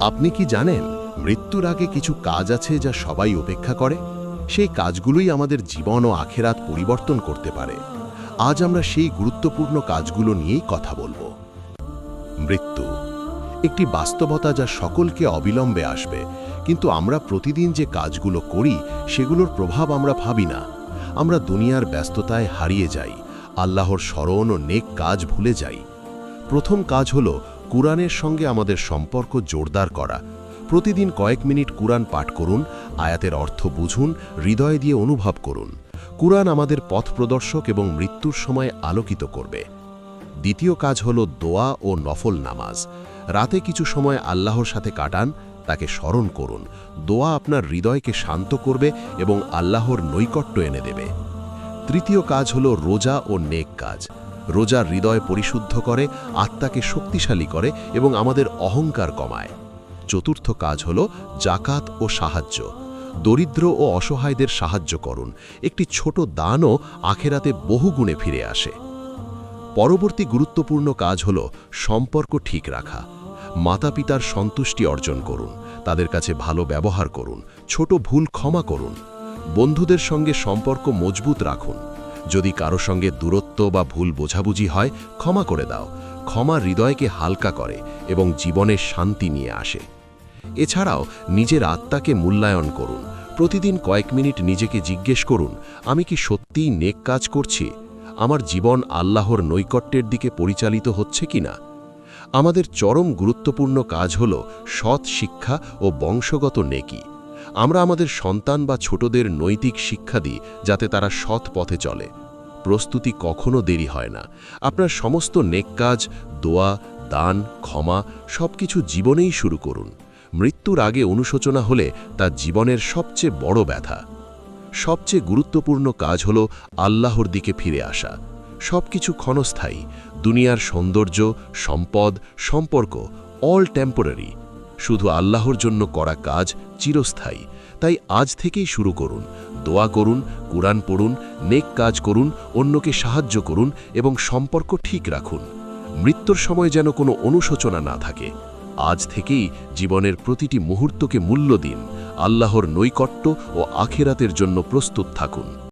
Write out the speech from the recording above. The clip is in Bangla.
আপনি কি জানেন মৃত্যুর আগে কিছু কাজ আছে যা সবাই উপেক্ষা করে? সেই কাজগুলোই আমাদের জীবন ও আখেরাত পরিবর্তন করতে পারে। আজ আমরা সেই গুরুত্বপূর্ণ কাজগুলো নিয়েই কথা বলবো। মৃত্যু একটি বাস্তবতা যা সকলকে অবিলম্বে আসবে, কিন্তু আমরা প্রতিদিন যে কাজগুলো করি সেগুলোর প্রভাব আমরা ভাবি না। আমরা দুনিয়ার ব্যস্ততায় হারিয়ে যাই, আল্লাহর স্মরণ ও নেক কাজ ভুলে যাই। প্রথম কাজ হলো কুরআনের সঙ্গে আমাদের সম্পর্ক জোরদার করা। প্রতিদিন কয়েক মিনিট কুরআন পাঠ করুন, আয়াতের অর্থ বুঝুন, হৃদয় দিয়ে অনুভব করুন। কুরআন আমাদের পথ প্রদর্শক এবং মৃত্যুর সময় আলোকিত করবে। দ্বিতীয় কাজ হলো দোয়া ও নফল নামাজ। রাতে কিছু সময় আল্লাহর সাথে কাটান, তাকে স্মরণ করুন। দোয়া আপনার হৃদয়কে শান্ত করবে এবং আল্লাহর নৈকট্য এনে দেবে। তৃতীয় কাজ হলো রোজা ও নেক কাজ। রোজা হৃদয় পরিশুদ্ধ করে, আত্মাকে শক্তিশালী করে এবং আমাদের অহংকার কমায়। চতুর্থ কাজ হলো জাকাত ও সাহায্য। দরিদ্র ও অসহায়দের সাহায্য করুন। একটি ছোট দানও আখেরাতে বহুগুণে ফিরে আসে। পরবর্তী গুরুত্বপূর্ণ কাজ হল সম্পর্ক ঠিক রাখা। মাতা পিতার সন্তুষ্টি অর্জন করুন, তাদের কাছে ভালো ব্যবহার করুন, ছোট ভুল ক্ষমা করুন। বন্ধুদের সঙ্গে সম্পর্ক মজবুত রাখুন। যদি কারো সঙ্গে দূরত্ব বা ভুল বোঝাবুঝি হয়, ক্ষমা করে দাও। ক্ষমা হৃদয়কে হালকা করে এবং জীবনে শান্তি নিয়ে আসে। এছাড়াও নিজের আত্মাকে মূল্যায়ন করুন। প্রতিদিন কয়েক মিনিট নিজেকে জিজ্ঞেস করুন, আমি কি সত্যিই নেক কাজ করছি? আমার জীবন আল্লাহর নৈকট্যের দিকে পরিচালিত হচ্ছে কিনা? আমাদের চরম গুরুত্বপূর্ণ কাজ হল সৎ শিক্ষা ও বংশগত নেকি। আমরা আমাদের সন্তান বা ছোটদের নৈতিক শিক্ষা দিই যাতে তারা সৎ পথে চলে। প্রস্তুতি কখনো দেরি হয় না। আপনার সমস্ত নেক কাজ, দোয়া, দান, ক্ষমা সবকিছু জীবনেই শুরু করুন। মৃত্যুর আগে অনুশোচনা হলে তা জীবনের সবচেয়ে বড় ব্যথা। সবচেয়ে গুরুত্বপূর্ণ কাজ হল আল্লাহর দিকে ফিরে আসা। সবকিছু ক্ষণস্থায়ী। দুনিয়ার সৌন্দর্য, সম্পদ, সম্পর্ক অল টেম্পোরারি। শুধু আল্লাহর জন্য করা কাজ চিরস্থায়ী। তাই আজ থেকেই শুরু করুন। দোয়া করুন, কুরআন পড়ুন, নেক কাজ করুন, অন্যকে সাহায্য করুন এবং সম্পর্ক ঠিক রাখুন। মৃত্যুর সময় যেন কোনো অনুশোচনা না থাকে। আজ থেকেই জীবনের প্রতিটি মুহূর্তকে মূল্য দিন। আল্লাহর নৈকট্য ও আখিরাতের জন্য প্রস্তুত থাকুন।